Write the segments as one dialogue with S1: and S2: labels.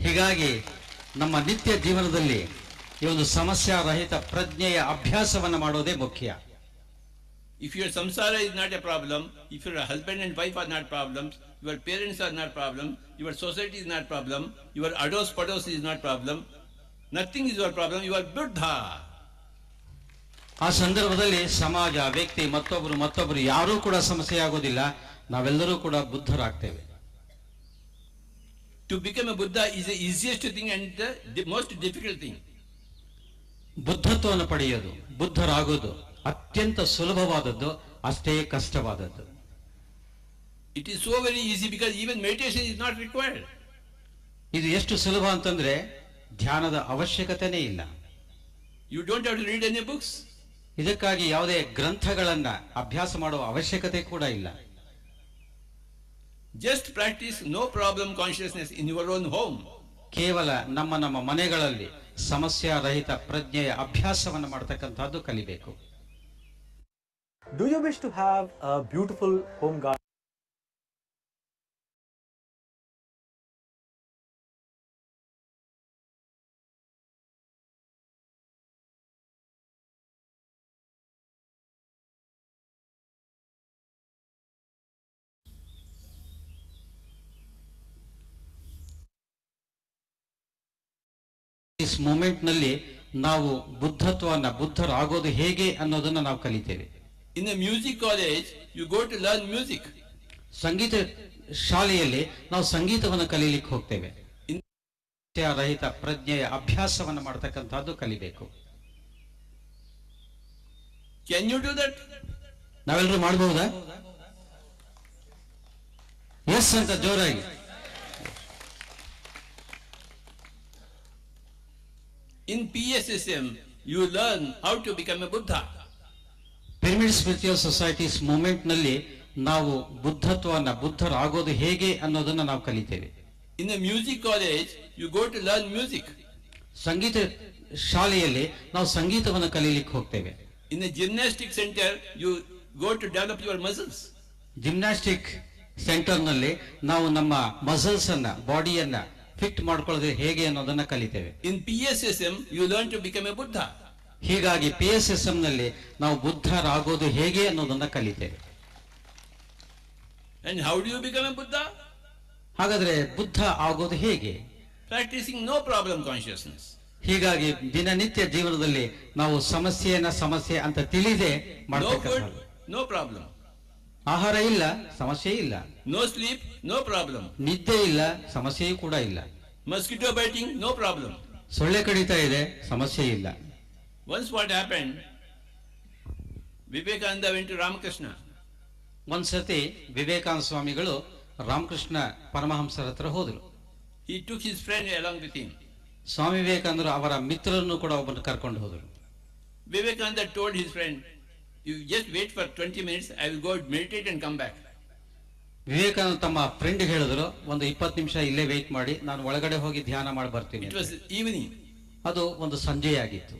S1: ಹೀಗಾಗಿ ನಮ್ಮ ನಿತ್ಯ ಜೀವನದಲ್ಲಿ ಈ ಒಂದು ಸಮಸ್ಯಾ ರಹಿತ ಪ್ರಜ್ಞೆಯ ಅಭ್ಯಾಸವನ್ನು ಮಾಡೋದೇ ಮುಖ್ಯ.
S2: If your samsara is not a problem, if your husband and wife are not problems, your parents are not problem, your society is not problem, your ados pados is not problem, nothing is your problem, you are Buddha.
S1: ಆ ಸಂದರ್ಭದಲ್ಲಿ ಸಮಾಜ, ವ್ಯಕ್ತಿ, ಮತ್ತೊಬ್ಬರು ಯಾರೂ ಕೂಡ ಸಮಸ್ಯೆ ಆಗೋದಿಲ್ಲ. ನಾವೆಲ್ಲರೂ ಕೂಡ ಬುದ್ಧರಾಗ್ತೇವೆ.
S2: To become a Buddha is the easiest thing and the most difficult thing.
S1: ಬುದ್ಧತ್ವವನ್ನು ಪಡೆಯೋದು, ಬುದ್ಧರಾಗೋದು ಅತ್ಯಂತ ಸುಲಭವಾದದ್ದು, ಅಷ್ಟೇ ಕಷ್ಟವಾದದ್ದು.
S2: It is so very easy because even meditation is not required.
S1: ಇದು ಎಷ್ಟು ಸುಲಭ ಅಂತಂದ್ರೆ ಧ್ಯಾನದ ಅವಶ್ಯಕತೆನೇ ಇಲ್ಲ.
S2: You don't have to read any books.
S1: ಇದಕ್ಕಾಗಿ ಯಾವುದೇ ಗ್ರಂಥಗಳನ್ನ ಅಭ್ಯಾಸ ಮಾಡುವ ಅವಶ್ಯಕತೆ ಕೂಡ ಇಲ್ಲ.
S2: Just practice no problem consciousness in your own home.
S1: ಕೇವಲ ನಮ್ಮ ಮನೆಗಳಲ್ಲಿ ಸಮಸ್ಯಾ ರಹಿತ ಪ್ರಜ್ಞೆಯ ಅಭ್ಯಾಸವನ್ನು ಮಾಡತಕ್ಕಂಥದ್ದು ಕಲಿಬೇಕು.
S3: Do you wish to have a beautiful home garden?
S1: This moment ನಲ್ಲಿ ನಾವು ಬುದ್ಧರಾಗೋದು ಹೇಗೆ ಅನ್ನೋದನ್ನ ನಾವು ಕಲಿತೇವೆ.
S2: In a music college, you go to learn music.
S1: ಸಂಗೀತ ಶಾಲೆಯಲ್ಲಿ ನಾವು ಸಂಗೀತವನ್ನು ಕಲೀಲಿಕ್ಕೆ ಹೋಗ್ತೇವೆ. ರಹಿತ ಪ್ರಜ್ಞೆಯ ಅಭ್ಯಾಸವನ್ನು ಮಾಡತಕ್ಕಂಥದ್ದು ಕಲಿಬೇಕು.
S2: Can you do that?
S1: ನಾವೆಲ್ಲರೂ ಮಾಡಬಹುದಾ? ಎಸ್ ಅಂತ ಜೋರಾಗಿ.
S2: In PSSM, you learn how to become a Buddha.
S1: Pyramid spiritual societies movement ನಲ್ಲಿ ನಾವು ಬುದ್ಧರಾಗೋದು ಹೇಗೆ ಅನ್ನೋದನ್ನ ನಾವು ಕಲಿತೇವೆ.
S2: In a music college, you go to learn music.
S1: ಸಂಗೀತ ಶಾಲೆಯಲ್ಲಿ ನಾವು ಸಂಗೀತವನ್ನು ಕಲೀಲಿಕ್ಕೆ ಹೋಗ್ತೇವೆ.
S2: In a gymnastic center, you go to develop your muscles.
S1: Gymnastic centre ನಲ್ಲಿ ನಾವು ನಮ್ಮ ಮಸಲ್ಸ್ ಅನ್ನ, ಬಾಡಿಯನ್ನ ಫಿಟ್ ಮಾಡ್ಕೊಳ್ಳೋದು ಹೇಗೆ ಅನ್ನೋದನ್ನ ಕಲಿತೇವೆ.
S2: In PSSM, you learn to become a Buddha.
S1: ಹೀಗಾಗಿ PSSM ನಲ್ಲಿ ನಾವು ಬುದ್ಧರಾಗೋದು ಹೇಗೆ ಅನ್ನೋದನ್ನ ಕಲಿತೇವೆ.
S2: And how do you become a Buddha?
S1: ಹಾಗಾದ್ರೆ ಬುದ್ಧ ಆಗೋದು ಹೇಗೆ?
S2: Practicing no problem consciousness.
S1: ಹೀಗಾಗಿ ದಿನನಿತ್ಯ ಜೀವನದಲ್ಲಿ ನಾವು ಸಮಸ್ಯೆ ಅಂತ ತಿಳಿದೇ
S2: No
S1: ಮಾಡತಕ್ಕಂಥದ್ದು.
S2: food, no problem.
S1: ಆಹಾರ ಇಲ್ಲ, ಸಮಸ್ಯೆ ಇಲ್ಲ.
S2: No sleep, no problem.
S1: ನಿದ್ದೆ ಇಲ್ಲ, ಸಮಸ್ಯೆಯೂ ಕೂಡ ಇಲ್ಲ.
S2: Mosquito biting, no problem.
S1: ಸೊಳ್ಳೆ ಕಡಿತಾ ಇದೆ, ಸಮಸ್ಯೆ ಇಲ್ಲ.
S2: Once what happened, Vivekananda went to Ramakrishna.
S1: ಒಂದ್ಸತಿ ವಿವೇಕಾನಂದ ಸ್ವಾಮಿಗಳು ರಾಮಕೃಷ್ಣ ಪರಮಹಂಸರ ಹತ್ರ ಹೋದರು.
S2: He took his friend along with him.
S1: ಸ್ವಾಮಿ ವಿವೇಕಾನಂದರು ಅವರ ಮಿತ್ರರನ್ನು ಕೂಡ ಒಬ್ಬನ್ನು ಕರ್ಕೊಂಡು ಹೋದರು.
S2: Vivekananda told his friend, you just wait for 20 minutes, I will go meditate and come back.
S1: Vivekananda ತಮ್ಮ ಫ್ರೆಂಡ್ ಹೇಳಿದ್ರು, ಒಂದು 20 ನಿಮಿಷ ಇಲ್ಲೇ ವೇಟ್ ಮಾಡಿ, ನಾನು ಒಳಗಡೆ ಹೋಗಿ ಧ್ಯಾನ ಮಾಡಿ ಬರ್ತೀನಿ.
S2: It was evening.
S1: ಅದು ಒಂದು ಸಂಜೆಯಾಗಿತ್ತು.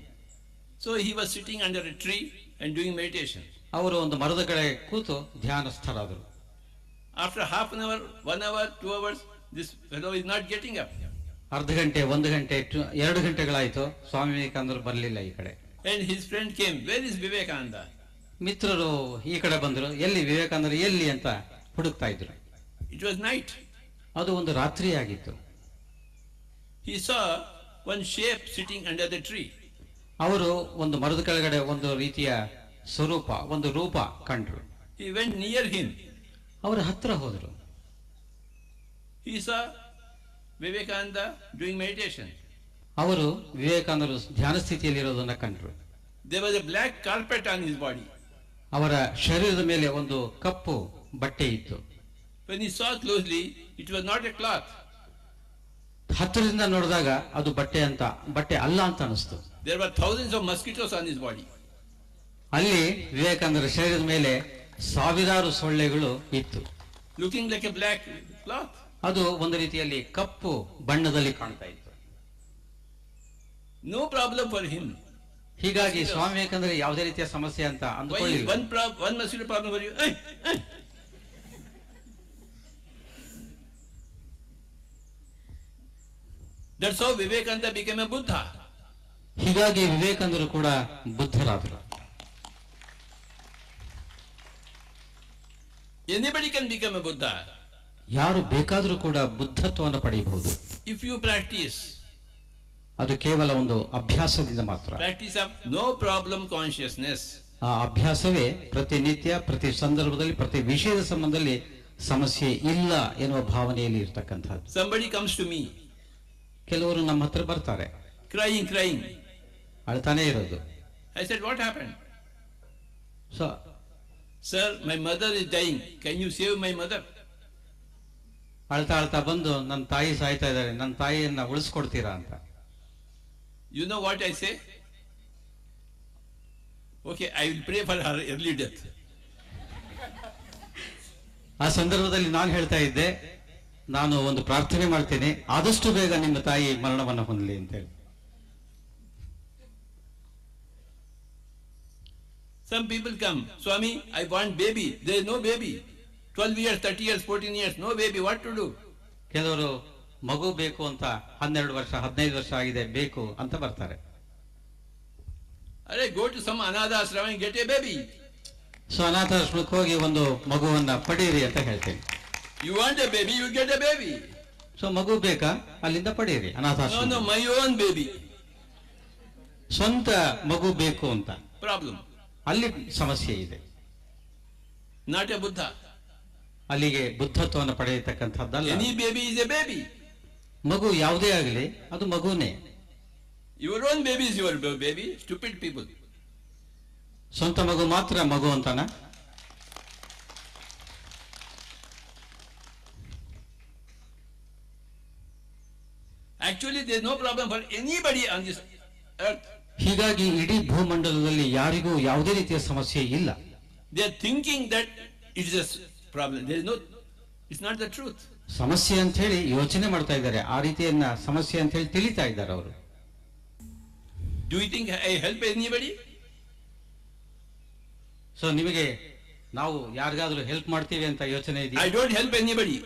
S2: So he was sitting under a tree and doing meditation.
S1: ಅವರು ಒಂದು ಮರದ ಕೆಳಗೆ ಕೂತು ಧ್ಯಾನಸ್ಥರಾದರು.
S2: After half an hour, 1 hour, 2 hours, this fellow is not getting up.
S1: ಅರ್ಧ ಗಂಟೆ, 1 ಗಂಟೆ, 2 ಗಂಟೆಗಳಾಯ್ತು, ಸ್ವಾಮಿ ವಿವೇಕಾನಂದರು ಬರಲಿಲ್ಲ ಈ ಕಡೆ.
S2: And his friend came, where is Vivekananda?
S1: ಮಿತ್ರರು ಈ ಕಡೆ ಬಂದರು, ಎಲ್ಲಿ ವಿವೇಕಾನಂದರು ಎಲ್ಲಿ ಅಂತ ಹುಡುಕ್ತಾ ಇದ್ರು.
S2: It was night.
S1: ಅದು ಒಂದು ರಾತ್ರಿ ಆಗಿತ್ತು.
S2: He saw one shape sitting under the tree.
S1: ಅವರು ಒಂದು ಮರದ ಕೆಳಗಡೆ ಒಂದು ರೀತಿಯ ಸ್ವರೂಪ, ಒಂದು ರೂಪ ಕಂಡ್ರು.
S2: He went near him.
S1: ಅವರ ಹತ್ರ ಹೋದರು.
S2: He saw Vivekananda doing meditation.
S1: ಅವರು ವಿವೇಕಾನಂದರು ಧ್ಯಾನ ಸ್ಥಿತಿಯಲ್ಲಿರೋದನ್ನ ಕಂಡ್ರು.
S2: There was a black carpet on his body.
S1: ಅವರ ಶರೀರದ ಮೇಲೆ ಒಂದು ಕಪ್ಪು ಬಟ್ಟೆ ಇತ್ತು.
S2: When he saw closely, it was not a cloth.
S1: ಹತ್ತಿರದಿಂದ ನೋಡಿದಾಗ ಅದು ಬಟ್ಟೆ ಅಲ್ಲ ಅಂತ ಅನಿಸ್ತು.
S2: There were thousands of mosquitoes on his body.
S1: ಅಲ್ಲಿ ವಿವೇಕಾನಂದರ ಶರೀರದ ಮೇಲೆ ಸಾವಿರಾರು ಸೊಳ್ಳೆಗಳು ಇತ್ತು.
S2: Looking like a black cloth.
S1: ಅದು ಒಂದು ರೀತಿಯಲ್ಲಿ ಕಪ್ಪು ಬಣ್ಣದಲ್ಲಿ ಕಾಣ್ತಾ ಇತ್ತು.
S2: No problem for him.
S1: ಹೀಗಾಗಿ ಸ್ವಾಮಿ ವಿವೇಕಾನಂದರ ಯಾವುದೇ ರೀತಿಯ ಸಮಸ್ಯೆ ಅಂತ ಅಂದ್ಕೊಳ್ಳಿಲ್ಲ.
S2: One mosquito problem for you. That's how Vivekananda became a Buddha.
S1: ಹೀಗಾಗಿ ವಿವೇಕಾನಂದರು ಕೂಡ ಬುದ್ಧರಾದರು.
S2: Anybody can become a Buddha.
S1: ಯಾರು ಬೇಕಾದರೂ ಕೂಡ ಬುದ್ಧತ್ವವನ್ನು ಪಡೆಯಬಹುದು.
S2: If you practice.
S1: ಅದು ಕೇವಲ ಒಂದು ಅಭ್ಯಾಸದಿಂದ ಮಾತ್ರ.
S2: Practice of no problem consciousness.
S1: ಆ ಅಭ್ಯಾಸವೇ ಪ್ರತಿನಿತ್ಯ ಪ್ರತಿ ಸಂದರ್ಭದಲ್ಲಿ ಪ್ರತಿ ವಿಷಯದ ಸಂಬಂಧದಲ್ಲಿ ಸಮಸ್ಯೆ ಇಲ್ಲ ಎನ್ನುವ ಭಾವನೆಯಲ್ಲಿ ಇರ್ತಕ್ಕಂಥದ್ದು.
S2: Somebody comes to me.
S1: ಕೆಲವರು ನಮ್ಮ ಹತ್ರ ಬರ್ತಾರೆ.
S2: Crying.
S1: ಅಳ್ತಾನೆ ಇರೋದು.
S2: I said, what happened?
S1: So
S2: Sir, my mother is dying. Can you save my mother?
S1: ಅಳ್ತಾ ಬಂದು ನನ್ನ ತಾಯಿ ಸಾಯ್ತಾ ಇದ್ದಾರೆ, ನನ್ನ ತಾಯಿಯನ್ನ ಉಳಿಸ್ಕೊಡ್ತೀರಾ ಅಂತ.
S2: You know what I say? Okay, I will pray for her early death.
S1: ಆ ಸಂದರ್ಭದಲ್ಲಿ ನಾನು ಹೇಳ್ತಾ ಇದ್ದೆ, ನಾನು ಒಂದು ಪ್ರಾರ್ಥನೆ ಮಾಡ್ತೇನೆ, ಆದಷ್ಟು ಬೇಗ ನಿಮ್ಮ ತಾಯಿ ಮರಣವನ್ನು ಹೊಂದಲಿ ಅಂತ ಹೇಳಿ.
S2: Some people come, Swami, I want baby. There is no baby. 12 years, 30 years, 14 years, no baby. What to do?
S1: ಕೆಲವರು ಮಗು ಬೇಕು ಅಂತ 12 ವರ್ಷ 15 ವರ್ಷ ಆಗಿದೆ ಬೇಕು ಅಂತ ಬರ್ತಾರೆ.
S2: Arey, go to some anadha ashrama and get a baby.
S1: So ಅನಾಥಾಶ್ರಮಕ್ಕೆ ಹೋಗಿ ಒಂದು ಮಗುವನ್ನ ಪಡೆಯಿರಿ ಅಂತ ಹೇಳ್ತೇನೆ.
S2: You want a baby, you get a baby.
S1: So ಮಗು ಬೇಕಾ, ಅಲ್ಲಿಂದ ಪಡೆಯಿರಿ ಅನಾಥಾಶ್ರಮ.
S2: No, my own baby.
S1: ಸ್ವಂತ ಮಗು ಬೇಕು ಅಂತ
S2: Problem.
S1: ಅಲ್ಲಿ ಸಮಸ್ಯೆ ಇದೆ.
S2: Not a Buddha.
S1: ಅಲ್ಲಿಗೆ ಬುದ್ಧತ್ವವನ್ನು ಪಡೆಯತಕ್ಕಂಥದ್ದಲ್ಲ.
S2: Any baby is a baby.
S1: ಮಗು ಯಾವುದೇ ಆಗಲಿ ಅದು ಮಗುನೇ.
S2: Your own baby is your baby. Stupid people.
S1: ಸ್ವಂತ ಮಗು ಮಾತ್ರ ಮಗು ಅಂತಾನ?
S2: Actually, there is no problem for anybody on this earth.
S1: ಹೀಗಾಗಿ ಇಡೀ ಭೂಮಂಡಲದಲ್ಲಿ ಯಾರಿಗೂ ಯಾವುದೇ ರೀತಿಯ ಸಮಸ್ಯೆ ಇಲ್ಲ.
S2: They are thinking that it is a problem. There is no. It's not the truth.
S1: ಸಮಸ್ಯೆ ಅಂತ ಹೇಳಿ ಯೋಚನೆ ಮಾಡ್ತಾ ಇದ್ದಾರೆ, ಆ ರೀತಿಯನ್ನ ಸಮಸ್ಯೆ ಅಂತ ಹೇಳಿ ತಿಳಿತಾ ಇದ್ದಾರೆ ಅವರು.
S2: Do you think I help anybody?
S1: So ನಿಮಗೆ ನಾವು ಯಾರಿಗಾದ್ರೂ ಹೆಲ್ಪ್ ಮಾಡ್ತೀವಿ ಅಂತ ಯೋಚನೆ ಇದೆಯಾ?
S2: I don't help anybody.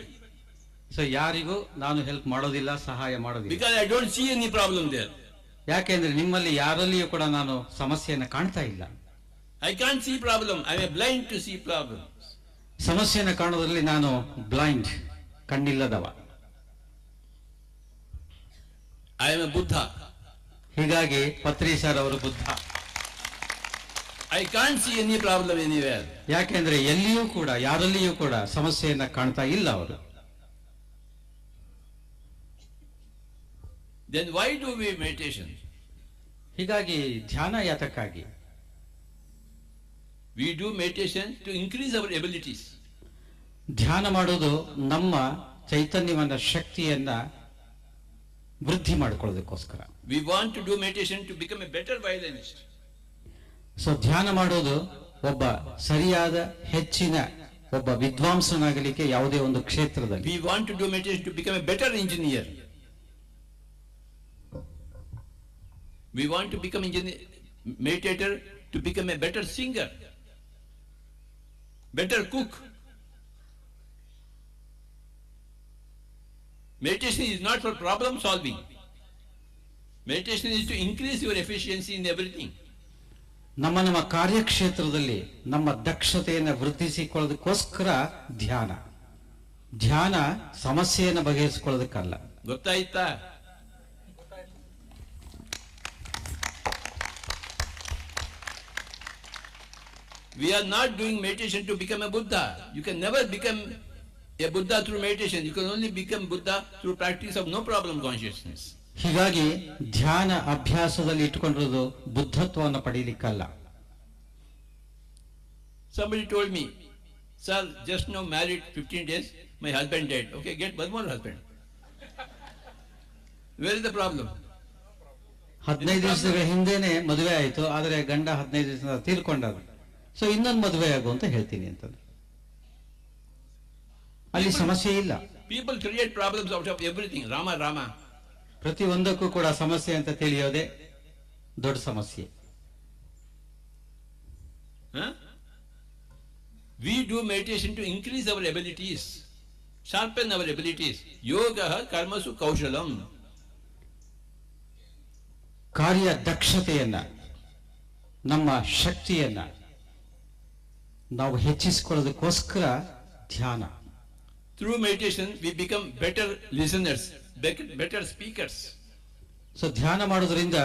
S1: So ಯಾರಿಗೂ ನಾನು ಹೆಲ್ಪ್ ಮಾಡೋದಿಲ್ಲ, ಸಹಾಯ ಮಾಡೋದಿಲ್ಲ.
S2: Because I don't see any problem there.
S1: ಯಾಕೆಂದ್ರೆ ನಿಮ್ಮಲ್ಲಿ ಯಾರಲ್ಲಿಯೂ ಕೂಡ ನಾನು ಸಮಸ್ಯೆಯನ್ನ ಕಾಣ್ತಾ ಇಲ್ಲ.
S2: I can't see problem. I am blind to see problems.
S1: ಸಮಸ್ಯೆಯನ್ನ ಕಾಣೋದ್ರಲ್ಲಿ ನಾನು blind, ಕಣ್ಣಿಲ್ಲದವ.
S2: I am a Buddha.
S1: ಹೀಗಾಗಿ ಪತ್ರಿ ಸರ್ ಅವರು Buddha.
S2: I can't see any problem anywhere.
S1: ಯಾಕೆಂದ್ರೆ ಎಲ್ಲಿಯೂ ಕೂಡ ಯಾರಲ್ಲಿಯೂ ಕೂಡ ಸಮಸ್ಯೆಯನ್ನ ಕಾಣ್ತಾ ಇಲ್ಲ ಅವರು.
S2: Then why do we meditation?
S1: ಹೀಗಾಗಿ ಧ್ಯಾನ ಯಾತಕ್ಕಾಗಿ?
S2: We do meditation to increase our abilities.
S1: ಧ್ಯಾನ ಮಾಡೋದು ನಮ್ಮ ಚೈತನ್ಯವನ್ನ, ಶಕ್ತಿಯನ್ನ ವೃದ್ಧಿ ಮಾಡಿಕೊಳ್ಳೋದಕ್ಕೋಸ್ಕರ.
S2: We want to do meditation to become a better violinist.
S1: So ಧ್ಯಾನ ಮಾಡೋದು ಒಬ್ಬ ಸರಿಯಾದ ಹೆಚ್ಚಿನ ಒಬ್ಬ ವಿದ್ವಾಂಸನಾಗಲಿಕ್ಕೆ ಯಾವುದೇ ಒಂದು ಕ್ಷೇತ್ರದಲ್ಲಿ.
S2: We want to do meditation to become a better engineer. We want to become meditator to become a better singer, better cook. Meditation is not for problem solving. Meditation is to increase your efficiency in everything.
S1: ನಮ್ಮ ಕಾರ್ಯಕ್ಷೇತ್ರದಲ್ಲಿ ನಮ್ಮ ದಕ್ಷತೆಯನ್ನು ವೃದ್ಧಿಸಿಕೊಳ್ಳೋದಕ್ಕೋಸ್ಕರ ಧ್ಯಾನ. ಧ್ಯಾನ ಸಮಸ್ಯೆಯನ್ನು ಬಗೆಹರಿಸಿಕೊಳ್ಳೋದಕ್ಕಲ್ಲ.
S2: ಗೊತ್ತಾಯ್ತಾ? We are not doing meditation to become a Buddha. You can never become a Buddha through meditation. You can only become Buddha through practice of no problem consciousness.
S1: ಹೀಗಾಗಿ ಧ್ಯಾನ ಅಭ್ಯಾಸದಲ್ಲಿ ಇಟ್ಟುಕೊಂಡಿರೋದು ಬುದ್ಧತ್ವವನ್ನು ಪಡೆಯಲಿಕ್ಕಲ್ಲ.
S2: Somebody told me, sir, just now married 15 days, my husband died. Okay, get one more husband. Where is the problem?
S1: 15 ದಿವಸಗಳ ಹಿಂದೆನೆ ಮದುವೆ ಆಯಿತು, ಆದರೆ ಗಂಡ 15 ದಿವಸ ತೀರ್ಕೊಂಡ. ಸೊ ಇನ್ನೊಂದು ಮದುವೆ ಆಗು ಅಂತ ಹೇಳ್ತೀನಿ ಅಂತಂದ್ರೆ ಅಲ್ಲಿ ಸಮಸ್ಯೆ ಇಲ್ಲ.
S2: People create problems out of everything. Rama.
S1: ಪ್ರತಿ ಒಂದಕ್ಕೂ ಕೂಡ ಸಮಸ್ಯೆ ಅಂತ ತಿಳಿಯೋದೇ ದೊಡ್ಡ ಸಮಸ್ಯೆ.
S2: We do meditation to increase our abilities, sharpen our abilities. Yoga karmasu kaushalam.
S1: ಕಾರ್ಯದಕ್ಷತೆಯನ್ನ, ನಮ್ಮ ಶಕ್ತಿಯನ್ನ ನಾವು ಹೆಚ್ಚಿಸಿಕೊಳ್ಳೋದಕ್ಕೋಸ್ಕರ ಧ್ಯಾನ.
S2: Through meditation, we become better listeners, better speakers.
S1: So ಧ್ಯಾನ ಮಾಡೋದ್ರಿಂದ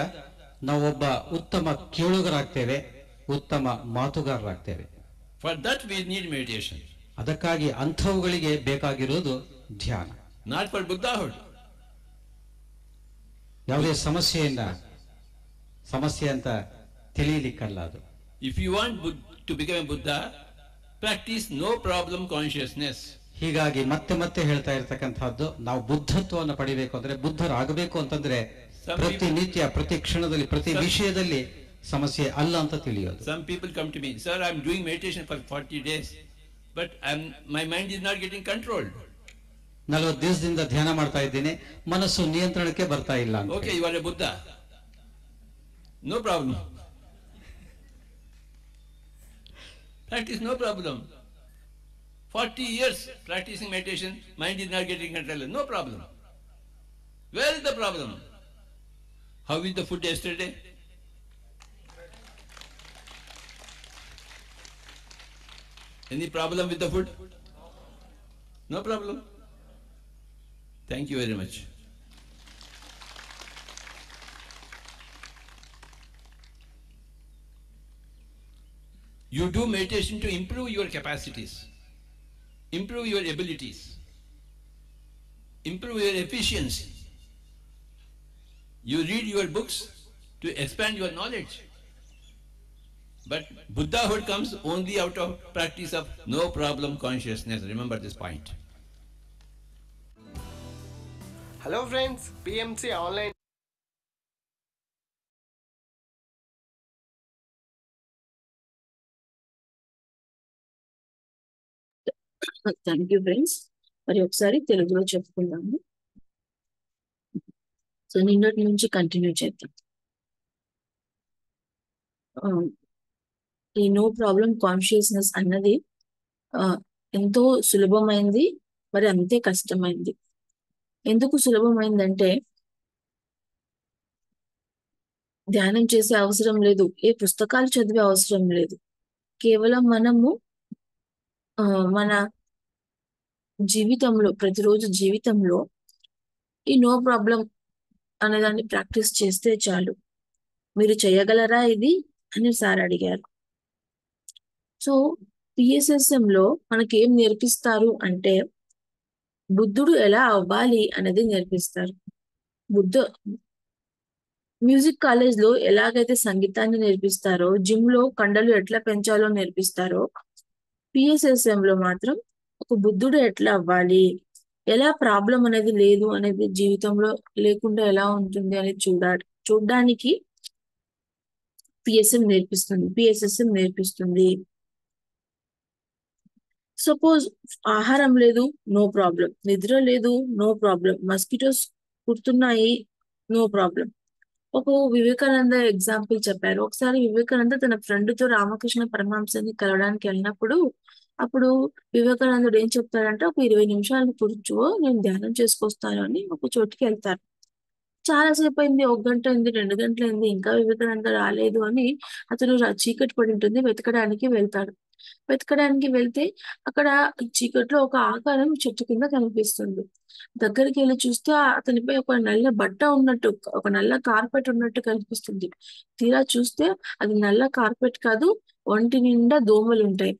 S1: ನಾವೊಬ್ಬ ಉತ್ತಮ ಕೇಳುಗರಾಗ್ತೇವೆ, ಉತ್ತಮ ಮಾತುಗಾರರಾಗ್ತೇವೆ.
S2: For that we need meditation.
S1: ಅದಕ್ಕಾಗಿ ಅಂಥವುಗಳಿಗೆ ಬೇಕಾಗಿರೋದು ಧ್ಯಾನ.
S2: Not for Buddhahood.
S1: ಯಾವುದೇ ಸಮಸ್ಯೆ ಅಂತ ತಿಳಿಯಲಿಕ್ಕಲ್ಲ ಅದು.
S2: If you want to become a Buddha, practice no problem consciousness.
S1: ಹೀಗಾಗಿ ಮತ್ತೆ ಮತ್ತೆ ಹೇಳ್ತಾ ಇರ್ತಕ್ಕಂಥದ್ದು, ನಾವು ಬುದ್ಧತ್ವವನ್ನು ಪಡಿಬೇಕು ಅಂದ್ರೆ, ಬುದ್ಧರಾಗಬೇಕು ಅಂತಂದ್ರೆ ಪ್ರತಿನಿತ್ಯ, ಪ್ರತಿ ಕ್ಷಣದಲ್ಲಿ, ಪ್ರತಿ ವಿಷಯದಲ್ಲಿ ಸಮಸ್ಯೆ ಅಲ್ಲ ಅಂತ ತಿಳಿಯೋದು.
S2: Some people come to me, sir, I'm doing meditation for 40 days, but my mind is not getting controlled.
S1: 40 ದಿವಸದಿಂದ ಧ್ಯಾನ ಮಾಡ್ತಾ ಇದ್ದೀನಿ, ಮನಸ್ಸು ನಿಯಂತ್ರಣಕ್ಕೆ ಬರ್ತಾ ಇಲ್ಲ ಅಂತ.
S2: Okay, you are a Buddha. No problem. Practice, no problem. 40 years practicing meditation, mind is not getting control. No problem. Where is the problem? How is the food yesterday? Any problem with the food? No problem. Thank you very much. You do meditation to improve your capacities, improve your abilities, improve your efficiency. You read your books to expand your knowledge. But Buddhahood comes only out of practice of no problem consciousness. Remember this point.
S4: Hello friends, PMC Online.
S5: Thank you friends. మరి ఒకసారి తెలుగులో చెప్పుకుందాము. So నిన్నటి నుంచి continue చేద్దాం. ఈ no problem consciousness అన్నది ఎంతో సులభమైంది, మరి అంతే కష్టమైంది. ఎందుకు సులభమైందంటే ధ్యానం చేసే అవసరం లేదు, ఏ పుస్తకాలు చదివే అవసరం లేదు. కేవలం మనము మన జీవితంలో, ప్రతిరోజు జీవితంలో ఈ నో ప్రాబ్లం అనే దాన్ని ప్రాక్టీస్ చేస్తే చాలు. మీరు చేయగలరా ఇది అని సార్ అడిగారు. సో PSSM లో మనకేం నేర్పిస్తారు అంటే, బుద్ధుడు ఎలా అవ్వాలి అనేది నేర్పిస్తారు. మ్యూజిక్ కాలేజ్ లో ఎలాగైతే సంగీతాన్ని నేర్పిస్తారో, జిమ్ లో కండలు ఎట్లా పెంచాలో నేర్పిస్తారో, PSSM లో మాత్రం ఒక బుద్ధుడు ఎట్లా అవ్వాలి, ఎలా ప్రాబ్లం అనేది లేదు అనేది జీవితంలో లేకుండా ఎలా ఉంటుంది అనేది చూడడానికి PSSM నేర్పిస్తుంది. సపోజ్ ఆహారం లేదు, నో ప్రాబ్లం. నిద్ర లేదు, నో ప్రాబ్లం. మస్కిటోస్ కుడుతున్నాయి, నో ప్రాబ్లం. ఒక వివేకానంద ఎగ్జాంపుల్ చెప్పారు. ఒకసారి వివేకానంద తన ఫ్రెండ్ తో రామకృష్ణ పరమహంసని కలవడానికి వెళ్ళినప్పుడు, అప్పుడు వివేకానందుడు ఏం చెప్తాడంటే, ఒక 20 నిమిషాలు కూర్చో, నేను ధ్యానం చేసుకొస్తాను అని ఒక చోటుకి వెళ్తారు. చాలాసేపు అయింది, 1 గంట అయింది, 2 గంటలు అయింది, ఇంకా వివేకానంద రాలేదు అని అతను చీకటి పడి ఉంటుంది, వెతకడానికి వెళ్తే అక్కడ చీకట్లో ఒక ఆకారం చెట్టు కింద కనిపిస్తుంది. దగ్గరికి వెళ్ళి చూస్తే అతనిపై ఒక నల్ల బట్ట ఉన్నట్టు, ఒక నల్ల కార్పెట్ ఉన్నట్టు కనిపిస్తుంది. తీరా చూస్తే అది నల్ల కార్పెట్ కాదు, ఒంటి నిండా దోమలు ఉంటాయి.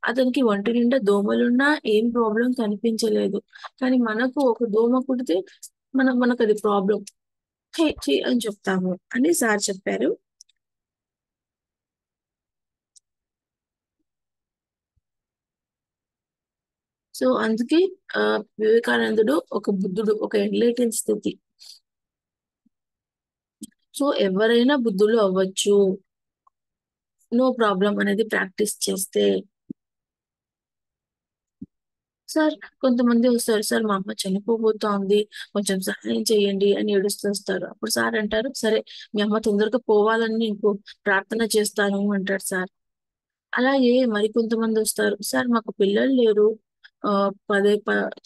S5: అతనికి ఒంటి నిండా దోమలున్నా ఏం ప్రాబ్లం కనిపించలేదు. కానీ మనకు ఒక దోమ కుడితే మనకు అది ప్రాబ్లం అని చెప్తాము అని సార్ చెప్పారు. సో అందుకే వివేకానందుడు ఒక బుద్ధుడు, ఒక ఎన్లైటెన్ స్థితి. సో ఎవరైనా బుద్ధులు అవ్వచ్చు, నో ప్రాబ్లం అనేది ప్రాక్టీస్ చేస్తే. సార్ కొంతమంది వస్తారు, సార్ మా అమ్మ చనిపోబోతోంది, కొంచెం సహాయం చేయండి అని ఏడుస్తూ వస్తారు. అప్పుడు సార్ అంటారు, సరే మీ అమ్మ తొందరగా పోవాలని నీకు ప్రార్థన చేస్తాను అంటాడు సార్. అలాగే మరికొంతమంది వస్తారు, సార్ మాకు పిల్లలు లేరు,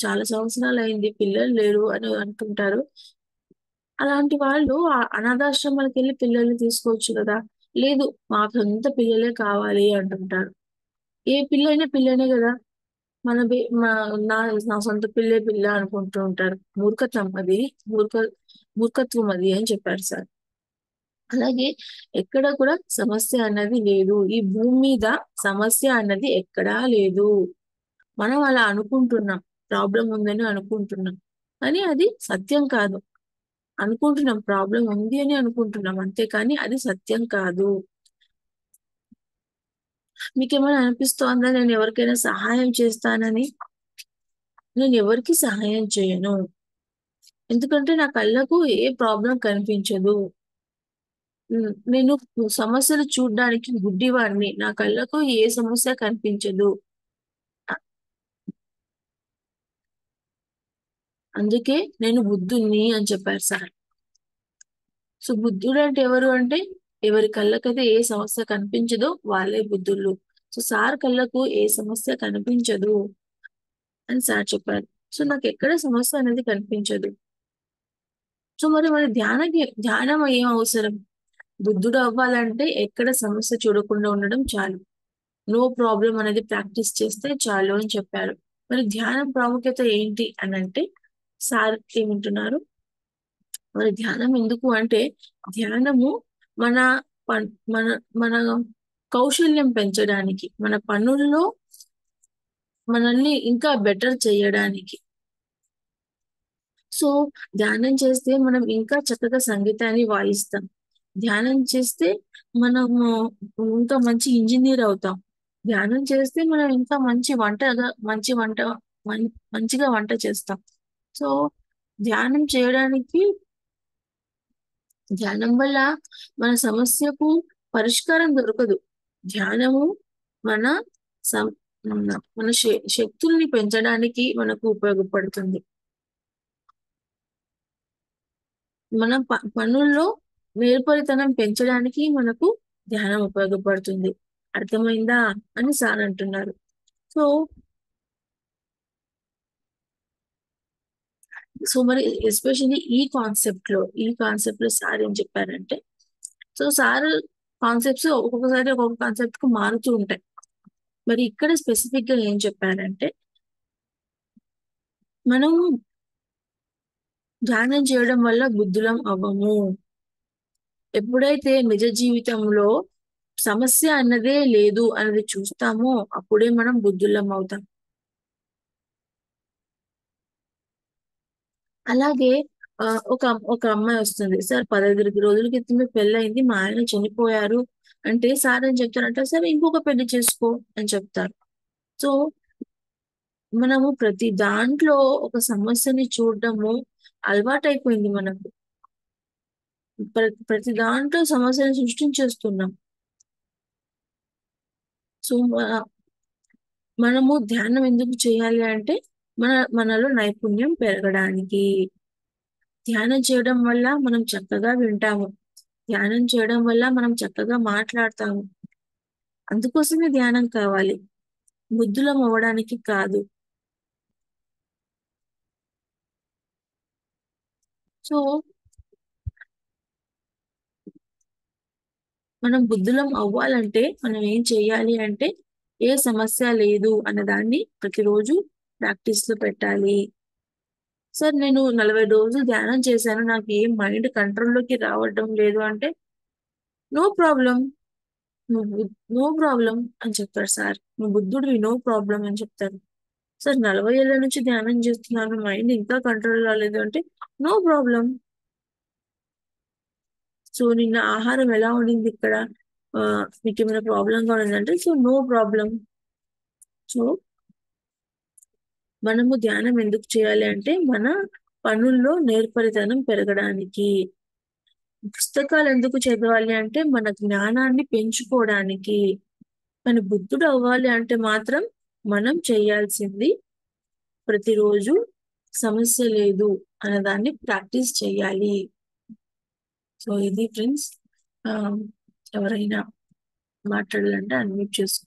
S5: చాలా సంవత్సరాలు అయింది, పిల్లలు లేరు అని అంటుంటారు. అలాంటి వాళ్ళు ఆ అనాథాశ్రమాలకు వెళ్ళి పిల్లల్ని తీసుకోవచ్చు కదా. లేదు మాకు సొంత పిల్లలే కావాలి అంటుంటారు. ఏ పిల్లైనా పిల్లనే కదా. మన మా నా నా సొంత పిల్లే పిల్ల అనుకుంటూ ఉంటారు. మూర్ఖత్వం అది. మూర్ఖ మూర్ఖత్వం అది అని చెప్పారు సార్. అలాగే ఎక్కడ కూడా సమస్య అన్నది లేదు. ఈ భూమి మీద సమస్య అన్నది ఎక్కడా లేదు. మనం అలా అనుకుంటున్నాం. ప్రాబ్లం ఉందని అనుకుంటున్నాం. కానీ అది సత్యం కాదు. అనుకుంటున్నాం ప్రాబ్లం ఉంది అని అనుకుంటున్నాం. అంతేకాని అది సత్యం కాదు. మీకేమైనా అనిపిస్తోందా నేను ఎవరికైనా సహాయం చేస్తానని? నేను ఎవరికి సహాయం చేయను. ఎందుకంటే నా కళ్ళకు ఏ ప్రాబ్లం కనిపించదు. నేను సమస్యలు చూడ్డానికి గుడ్డివాడిని. నా కళ్ళకు ఏ సమస్య కనిపించదు. అందుకే నేను బుద్ధుణ్ణి అని చెప్పారు సార్. సో బుద్ధుడు అంటే ఎవరు అంటే ఎవరి కళ్ళకైతే ఏ సమస్య కనిపించదో వాళ్ళే బుద్ధుళ్ళు. సో సార్ కళ్ళకు ఏ సమస్య కనిపించదు అని సార్ చెప్పారు. సో నాకు ఎక్కడ సమస్య అనేది కనిపించదు. సో మరి మన ధ్యానం ఏం అవసరం? బుద్ధుడు అవ్వాలంటే ఎక్కడ సమస్య చూడకుండా ఉండడం చాలు. నో ప్రాబ్లం అనేది ప్రాక్టీస్ చేస్తే చాలు అని చెప్పారు. మరి ధ్యానం ప్రాముఖ్యత ఏంటి అని అంటే సార్ ఏమంటున్నారు? మరి ధ్యానం ఎందుకు అంటే ధ్యానము మన మన మన కౌశల్యం పెంచడానికి, మన పనుల్లో మనల్ని ఇంకా బెటర్ చేయడానికి. సో ధ్యానం చేస్తే మనం ఇంకా చక్కగా సంగీతాన్ని వాయిస్తాం. ధ్యానం చేస్తే మనము ఇంకా మంచి ఇంజనీర్ అవుతాం. ధ్యానం చేస్తే మనం ఇంకా మంచిగా వంట చేస్తాం. సో ధ్యానం చేయడానికి ధ్యానం వల్ల మన సమస్యకు పరిష్కారం దొరకదు. ధ్యానము మన మన శక్తుల్ని పెంచడానికి మనకు ఉపయోగపడుతుంది. మన పనుల్లో నేర్పరితనం పెంచడానికి మనకు ధ్యానం ఉపయోగపడుతుంది. అర్థమైందా అని సార్ అంటున్నారు. సో మరి ఎస్పెషల్లీ ఈ కాన్సెప్ట్ లో సార్ ఏం చెప్పారంటే, సో సార్ కాన్సెప్ట్స్ ఒక్కొక్కసారి ఒక్కొక్క కాన్సెప్ట్ కు మారుతూ ఉంటాయి. మరి ఇక్కడ స్పెసిఫిక్ గా ఏం చెప్పారంటే, మనం ధ్యానం చేయడం వల్ల బుద్ధులం అవ్వము. ఎప్పుడైతే నిజ జీవితంలో సమస్య అన్నదే లేదు అన్నది చూస్తామో అప్పుడే మనం బుద్ధులం అవుతాం. అలాగే ఒక అమ్మాయి వస్తుంది, సార్ 15 రోజుల క్రితమే పెళ్ళయింది, మా ఆయన చనిపోయారు అంటే సార్ ఏం చెప్తారంటే, సరే ఇంకొక పెళ్లి చేసుకో అని చెప్తారు. సో మనము ప్రతి దాంట్లో ఒక సమస్యని చూడడము అలవాటైపోయింది మనకు. ప్రతి దాంట్లో సమస్యను సృష్టించేస్తున్నాం. సో మనము ధ్యానం ఎందుకు చేయాలి అంటే మనలో నైపుణ్యం పెరగడానికి. ధ్యానం చేయడం వల్ల మనం చక్కగా వింటాము. ధ్యానం చేయడం వల్ల మనం చక్కగా మాట్లాడతాము. అందుకోసమే ధ్యానం కావాలి, బుద్ధులం అవ్వడానికి కాదు. సో మనం బుద్ధులం అవ్వాలంటే మనం ఏం చేయాలి అంటే, ఏ సమస్య లేదు అన్నదాన్ని ప్రతిరోజు ప్రాక్టీస్ లో పెట్టాలి. సార్ నేను 40 రోజులు ధ్యానం చేశాను, నాకు ఏం మైండ్ కంట్రోల్లోకి రావడం లేదు అంటే, నో ప్రాబ్లం, నో ప్రాబ్లం అని చెప్తారు సార్. నువ్వు బుద్ధుడివి, నో ప్రాబ్లం అని చెప్తారు. సార్ 40 ఏళ్ల నుంచి ధ్యానం చేస్తున్నాను, మైండ్ ఇంకా కంట్రోల్ రాలేదు అంటే, నో ప్రాబ్లం. సో నిన్న ఆహారం ఎలా ఉండింది ఇక్కడ, మీకు ఏమైనా ప్రాబ్లంగా ఉందంటే, సో నో ప్రాబ్లం. సో మనము ధ్యానం ఎందుకు చేయాలి అంటే మన పనుల్లో నేర్పరితనం పెరగడానికి. పుస్తకాలు ఎందుకు చదవాలి అంటే మన జ్ఞానాన్ని పెంచుకోవడానికి. కానీ బుద్ధుడు అవ్వాలి అంటే మాత్రం మనం చేయాల్సింది ప్రతిరోజు సమస్య లేదు అన్నదాన్ని ప్రాక్టీస్ చేయాలి. సో ఇది ఫ్రెండ్స్, ఎవరైనా మాట్లాడాలంటే అన్మ్యూట్ చేసుకో.